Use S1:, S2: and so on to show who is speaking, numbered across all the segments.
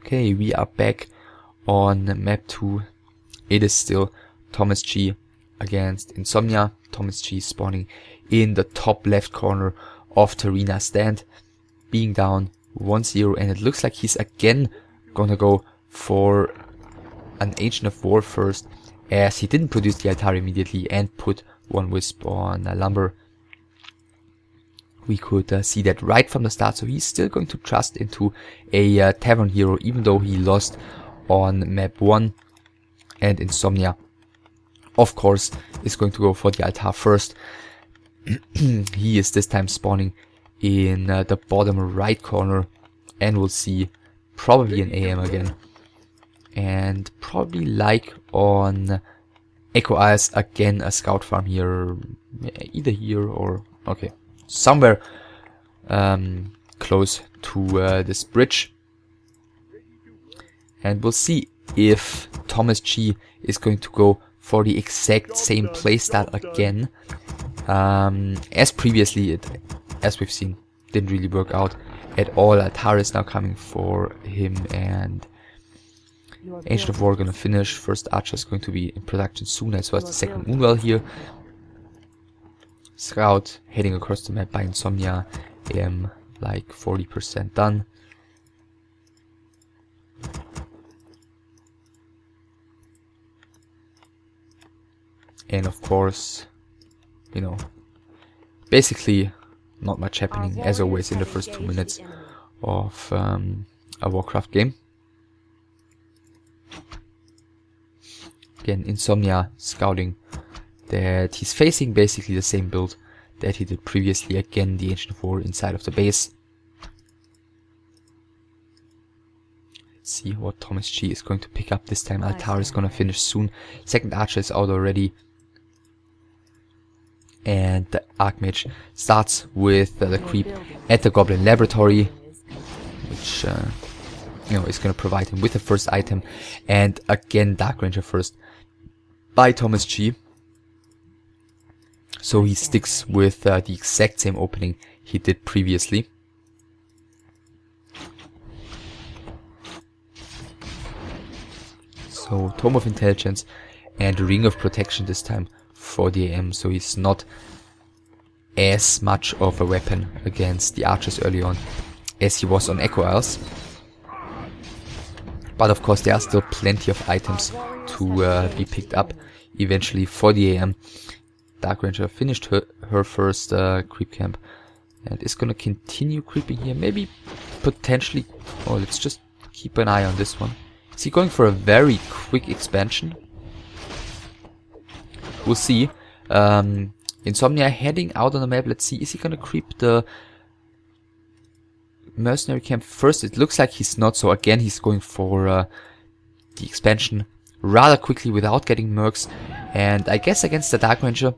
S1: Okay, we are back on map 2. It is still ThomasG against Insomnia. ThomasG spawning in the top left corner of the arena stand, being down 1-0, and it looks like he's again gonna go for an Ancient of War first, as he didn't produce the altar immediately and put one wisp on lumber. We could see that right from the start, so he's still going to trust into a tavern hero, even though he lost on map 1. And Insomnia, of course, is going to go for the altar first. He is this time spawning in the bottom right corner, and we'll see probably an IEM again. And probably like on Echo Isles, again a scout farm here, either here or, okay, somewhere close to this bridge. And we'll see if ThomasG is going to go for the exact same playstyle again. As previously, as we've seen, didn't really work out at all. Altar is now coming for him, and Ancient of War gonna finish. First Archer is going to be in production soon, as well as the second Moonwell here. Scout heading across the map by Insomnia. IEM like 40% done. And of course, you know, basically not much happening as always in the first 2 minutes of a Warcraft game. Again, Insomnia scouting that he's facing basically the same build that he did previously. Again, the Ancient of War inside of the base. Let's see what ThomasG is going to pick up this time. Altar is going to finish soon. Second Archer is out already. And the Archmage starts with the creep at the Goblin Laboratory, which you know, is going to provide him with the first item. And again, Dark Ranger first by ThomasG. So he sticks with the exact same opening he did previously. So Tome of Intelligence and Ring of Protection this time for the IEM, so he's not as much of a weapon against the archers early on as he was on Echo Isles. But of course there are still plenty of items to be picked up eventually for the IEM. Dark Ranger finished her first creep camp and is gonna continue creeping here. Maybe potentially, oh, let's just keep an eye on this one. Is he going for a very quick expansion? We'll see. Insomnia heading out on the map. Let's see, is he gonna creep the mercenary camp first? It looks like he's not, so again he's going for the expansion rather quickly without getting mercs. And I guess against the Dark Ranger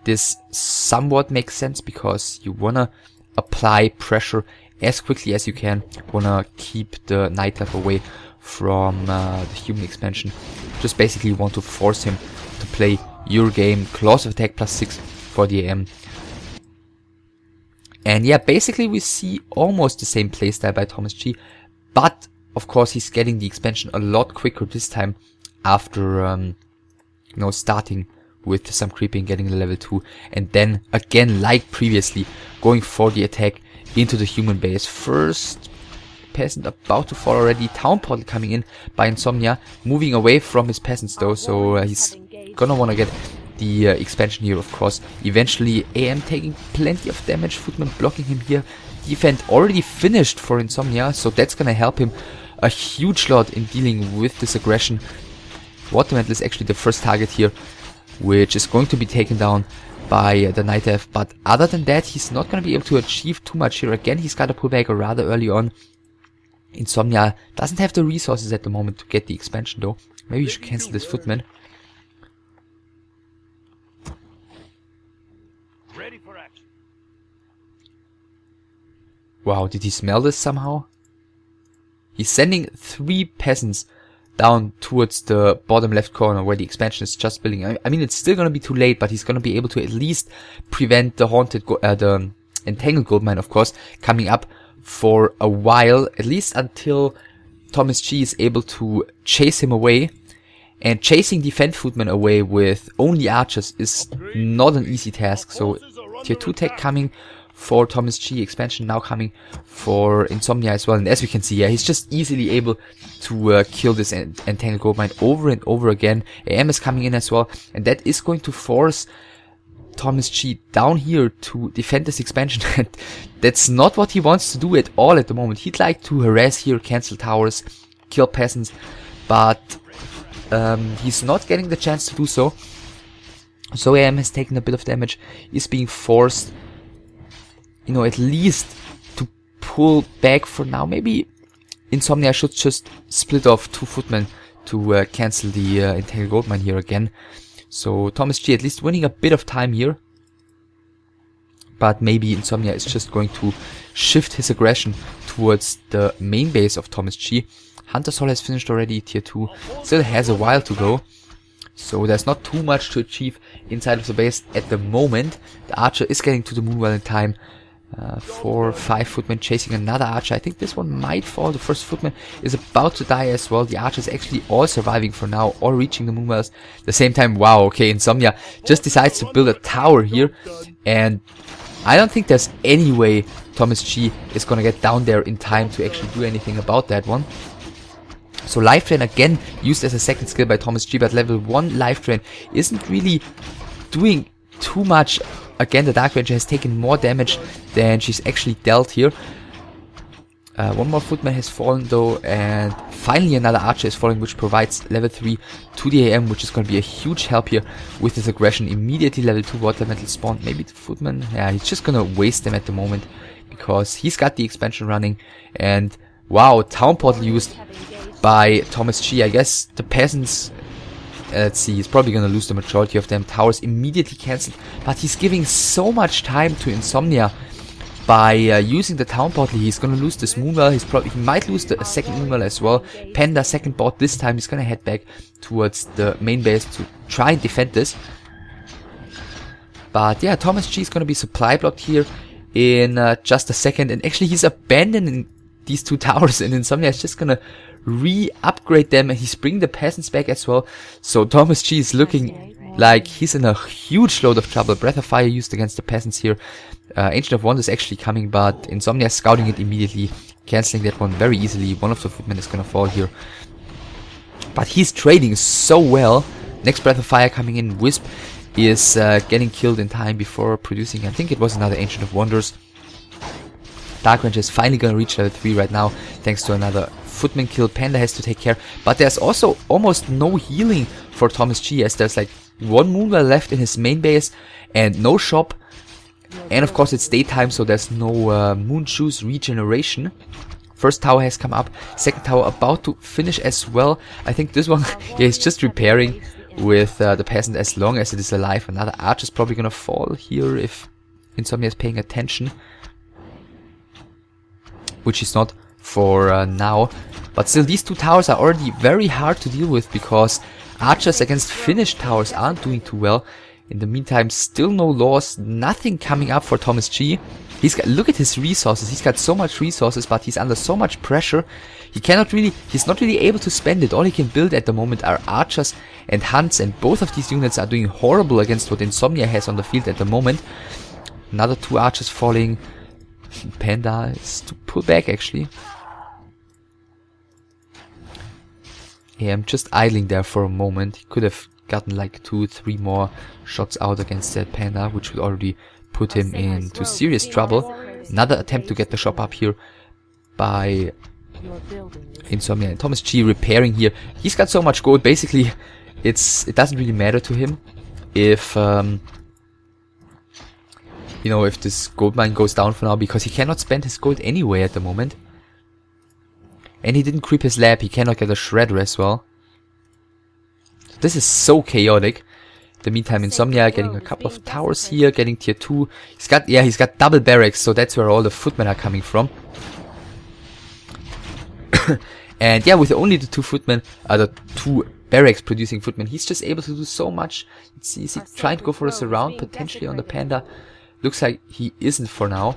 S1: this somewhat makes sense, because you wanna apply pressure as quickly as you can. Wanna keep the Night Elf away from the human expansion. Just basically want to force him to play your game. Claws of Attack +6 for the IEM. And yeah, basically we see almost the same playstyle by ThomasG, but of course he's getting the expansion a lot quicker this time after you know, starting with some creeping, getting the level 2, and then again, like previously, going for the attack into the human base. First peasant about to fall already. Town portal coming in by Insomnia, moving away from his peasants though, so he's gonna wanna get the expansion here, of course. Eventually IEM taking plenty of damage, Footman blocking him here. Defend already finished for Insomnia, so that's gonna help him a huge lot in dealing with this aggression. Watermantle is actually the first target here, which is going to be taken down by the Night Elf, but other than that he's not gonna be able to achieve too much here. Again, he's gotta pull back rather early on. Insomnia doesn't have the resources at the moment to get the expansion though. Maybe you should cancel this Footman.
S2: Ready for action.
S1: Wow, did he smell this somehow? He's sending 3 peasants down towards the bottom left corner where the expansion is just building. I mean, it's still gonna be too late, but he's gonna be able to at least prevent the the entangled gold mine, of course, coming up for a while, at least until ThomasG is able to chase him away. And chasing defense footmen away with only archers is not an easy task. So tier 2 tech coming for ThomasG, expansion now coming for Insomnia as well. And as we can see, yeah, he's just easily able to kill this entangled goldmine over and over again. IEM is coming in as well, and that is going to force ThomasG down here to defend this expansion. And that's not what he wants to do at all at the moment. He'd like to harass here, cancel towers, kill peasants, but he's not getting the chance to do so. So IEM has taken a bit of damage, is being forced, you know, at least to pull back for now. Maybe Insomnia should just split off 2 footmen to cancel the entangled goldmine here again. So ThomasG at least winning a bit of time here. But maybe Insomnia is just going to shift his aggression towards the main base of ThomasG. Hunter's Hall has finished already, tier 2, still has a while to go, so there's not too much to achieve inside of the base at the moment. The archer is getting to the moon well in time. 4 or 5 footmen chasing another archer. I think this one might fall. The first footman is about to die as well. The archers actually all surviving for now, all reaching the moon wells. At the same time, wow, okay, Insomnia just decides to build a tower here, and I don't think there's any way ThomasG is gonna get down there in time to actually do anything about that one. So Life Drain again used as a second skill by ThomasG, but level 1 Life Drain isn't really doing too much. Again, the Dark Ranger has taken more damage than she's actually dealt here. One more footman has fallen though, and finally another archer is falling, which provides level 3 to the IEM, which is going to be a huge help here with his aggression. Immediately level 2 water elemental spawn. Maybe the footman, yeah, he's just going to waste them at the moment because he's got the expansion running. And wow, town portal used by ThomasG. I guess the peasants, let's see, he's probably gonna lose the majority of them. Towers immediately cancelled, but he's giving so much time to Insomnia by using the town portal. He's gonna lose this moonwell. He might lose the second moonwell as well. Panda second bot this time. He's gonna head back towards the main base to try and defend this. But yeah, ThomasG is gonna be supply blocked here in just a second, and actually he's abandoning these 2 towers, and Insomnia is just gonna re-upgrade them, and he's bringing the peasants back as well. So ThomasG is looking like he's in a huge load of trouble. Breath of Fire used against the peasants here. Ancient of Wonders actually coming, but Insomnia is scouting it immediately, cancelling that one very easily. One of the footmen is gonna fall here, but he's trading so well. Next Breath of Fire coming in. Wisp is getting killed in time before producing, I think it was another Ancient of Wonders. Dark Ranger is finally gonna reach level 3 right now, thanks to another footman kill. Panda has to take care, but there's also almost no healing for ThomasG, as there's like 1 moonwell left in his main base and no shop, and of course it's daytime, so there's no moon shoes regeneration. First tower has come up, second tower about to finish as well. I think this one, yeah, he's just repairing with the peasant as long as it is alive. Another archer is probably gonna fall here if Insomnia is paying attention, which is not for now. But still, these 2 towers are already very hard to deal with because archers against finished towers aren't doing too well. In the meantime, still no loss, nothing coming up for ThomasG. Look at his resources. He's got so much resources, but he's under so much pressure. He's not really able to spend it. All he can build at the moment are archers and hunts, and both of these units are doing horrible against what Insomnia has on the field at the moment. Another 2 archers falling. Panda is to pull back actually. Yeah, I'm just idling there for a moment. He could have gotten like 2-3 more shots out against that Panda, which would already put him into serious trouble. Another attempt to get the shop up here by Insomnia. And ThomasG repairing here. He's got so much gold, basically it doesn't really matter to him if you know, if this gold mine goes down for now, because he cannot spend his gold anyway at the moment. And he didn't creep his lab, he cannot get a shredder as well. This is so chaotic. In the meantime, Insomnia getting a couple of towers here, getting tier 2. He's got double barracks, so that's where all the footmen are coming from. And yeah, with only the 2 footmen, the 2 barracks producing footmen, he's just able to do so much. Let's see, is he trying to go for a surround potentially on the Panda? Looks like he isn't for now.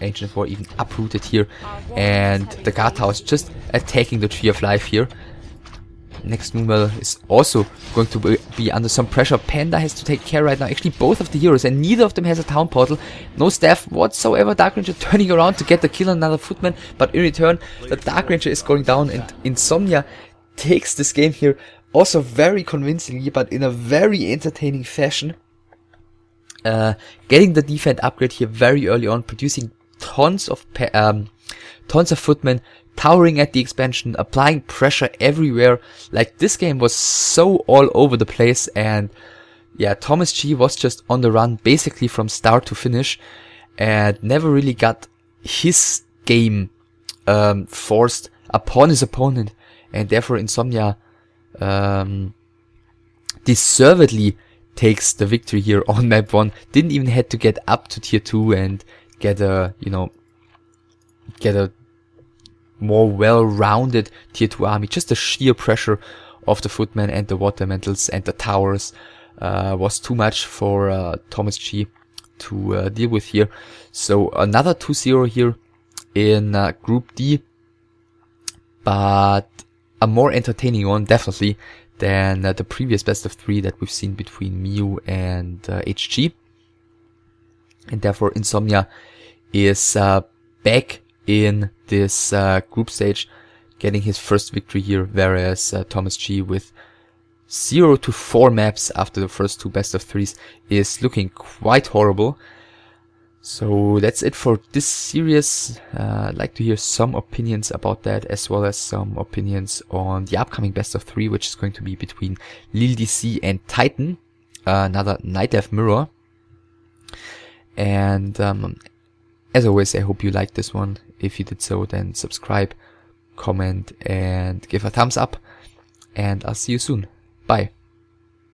S1: Ancient 4 even uprooted here, and the guard tower is just attacking the Tree of Life here. Next Numel is also going to be under some pressure. Panda has to take care right now. Actually, both of the heroes, and neither of them has a town portal. No staff whatsoever. Dark Ranger turning around to get the kill on another footman, but in return, the Dark Ranger is going down, and Insomnia takes this game here also very convincingly, but in a very entertaining fashion. Getting the defense upgrade here very early on, producing tons of footmen, towering at the expansion, applying pressure everywhere. Like, this game was so all over the place, and yeah, ThomasG was just on the run basically from start to finish, and never really got his game forced upon his opponent, and therefore Insomnia deservedly takes the victory here on map 1. Didn't even had to get up to tier 2 and get a, get a more well-rounded tier 2 army. Just the sheer pressure of the footmen and the water elementals and the towers was too much for ThomasG to deal with here. So another 2-0 here in Group D, but a more entertaining one definitely than the previous best of 3 that we've seen between Mew and HG. And therefore Insomnia is back in this group stage, getting his first victory here, whereas ThomasG with 0 to 4 maps after the first 2 best of 3s is looking quite horrible. So that's it for this series. I'd like to hear some opinions about that, as well as some opinions on the upcoming best of 3, which is going to be between Lil DC and Titan, another Night Elf mirror. And as always, I hope you liked this one. If you did so, then subscribe, comment, and give a thumbs up. And I'll see you soon. Bye.